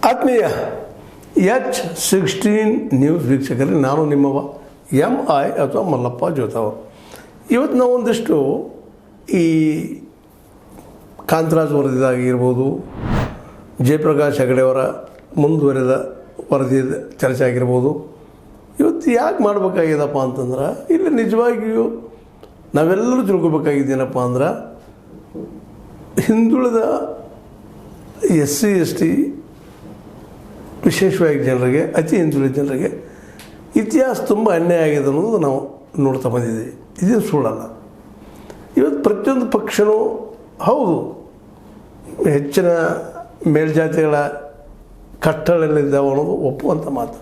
ಆತ್ಮೀಯ H16 news ವೀಕ್ಷಕರಿಗೆ ನಾನು ನಿಮ್ಮವ MI ಅಥವಾ ಮಲ್ಲಪ್ಪ ಜೋತಾವ. ಇವತ್ತು ನಾವು ಒಂದಿಷ್ಟು ಈ ಕಾಂತರಾಜ್ ವರದಿದಾಗಿರ್ಬೋದು, ಜಯಪ್ರಕಾಶ್ ಹೆಗಡೆಯವರ ಮುಂದುವರೆದ ವರದಿ ಚರ್ಚೆ ಆಗಿರ್ಬೋದು. ಇವತ್ತು ಯಾಕೆ ಮಾಡಬೇಕಾಗಿದಪ್ಪ ಅಂತಂದ್ರೆ, ಇಲ್ಲಿ ನಿಜವಾಗಿಯೂ ನಾವೆಲ್ಲರೂ ತಿಳ್ಕೊಬೇಕಾಗಿದ್ದೇನಪ್ಪ ಅಂದ್ರೆ, ಹಿಂದುಳಿದ SC ST ವಿಶೇಷವಾಗಿ ಜನರಿಗೆ, ಅತಿ ಹಿಂದುಳಿದ ಜನರಿಗೆ ಇತಿಹಾಸ ತುಂಬ ಅನ್ಯಾಯ ಆಗಿದೆ ಅನ್ನೋದು ನಾವು ನೋಡ್ತಾ ಬಂದಿದ್ದೀವಿ. ಇದೇನು ಸುಳ್ಳಲ್ಲ. ಇವತ್ತು ಪ್ರತಿಯೊಂದು ಪಕ್ಷನೂ ಹೌದು ಹೆಚ್ಚಿನ ಮೇಲ್ಜಾತಿಗಳ ಕಟ್ಟಳೆಗಳಿದ್ದಾವೆ ಅನ್ನೋದು ಒಪ್ಪುವಂಥ ಮಾತು.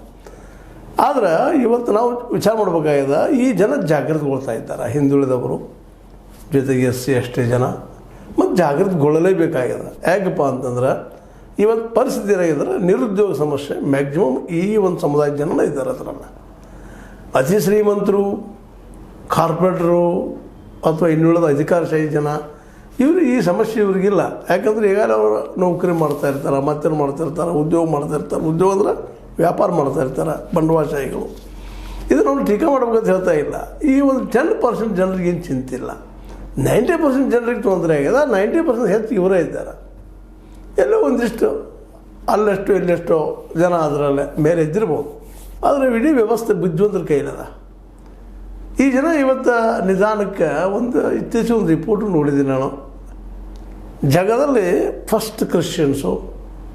ಆದ್ರೆ ಇವತ್ತು ನಾವು ವಿಚಾರ ಮಾಡಬೇಕಾಗಿದೆ, ಈ ಜನ ಜಾಗೃತಿಗೊಳ್ತಾ ಇದ್ದಾರೆ. ಹಿಂದುಳಿದವರು ಜೊತೆಗೆ SC ST ಜನ ಮತ್ತು ಜಾಗೃತಿಗೊಳ್ಳಲೇಬೇಕಾಗಿದೆ. ಯಾಕಪ್ಪ ಅಂತಂದ್ರೆ ಇವತ್ತು ಪರಿಸ್ಥಿತಿ ಏನಾಗಿದ್ರೆ, ನಿರುದ್ಯೋಗ ಸಮಸ್ಯೆ ಮ್ಯಾಕ್ಸಿಮಮ್ ಈ ಒಂದು ಸಮುದಾಯದ ಜನ ಇದ್ದಾರೆ. ಅದರನ್ನು ಅತಿ ಶ್ರೀಮಂತರು, ಕಾರ್ಪೊರೇಟರು ಅಥವಾ ಇನ್ನುಳಿದ ಅಧಿಕಾರಶಾಹಿ ಜನ, ಇವರು ಈ ಸಮಸ್ಯೆ ಇವ್ರಿಗಿಲ್ಲ. ಯಾಕಂದರೆ ಈಗಾಗಲೇ ಅವರು ನೌಕರಿ ಮಾಡ್ತಾ ಇರ್ತಾರೆ, ಮತ್ತೇನು ಮಾಡ್ತಾ ಇರ್ತಾರೆ, ಉದ್ಯೋಗ ಮಾಡ್ತಾ ಇರ್ತಾರೆ. ಉದ್ಯೋಗ ಅಂದರೆ ವ್ಯಾಪಾರ ಮಾಡ್ತಾ ಇರ್ತಾರೆ ಬಂಡವಾಳಶಾಹಿಗಳು. ಇದನ್ನು ನಾವು ಟೀಕಾ ಮಾಡ್ಬೇಕಂತ ಹೇಳ್ತಾ ಇಲ್ಲ. ಈ ಒಂದು 10% ಜನರಿಗೆ ಏನು ಚಿಂತಿಲ್ಲ. 90% ಜನರಿಗೆ ತೊಂದರೆ ಆಗಿದೆ. 90% ಹೆಚ್ಚು ಇವರೇ ಇದ್ದಾರೆ. ಎಲ್ಲೋ ಒಂದಿಷ್ಟು ಅಲ್ಲೆಷ್ಟು ಇಲ್ಲೆಷ್ಟೋ ಜನ ಅದರಲ್ಲೇ ಮೇಲೆ ಇದ್ದಿರ್ಬೋದು. ಆದರೆ ಇಡೀ ವ್ಯವಸ್ಥೆ ಬುದ್ಧಿವಂತರ ಕೈಲದ. ಈ ಜನ ಇವತ್ತು ನಿಧಾನಕ್ಕೆ ಇತ್ತೀಚೆಗೆ ಒಂದು ರಿಪೋರ್ಟು ನೋಡಿದ್ದೀನಿ ನಾನು. ಜಗದಲ್ಲಿ ಫಸ್ಟ್ ಕ್ರಿಶ್ಚಿಯನ್ಸು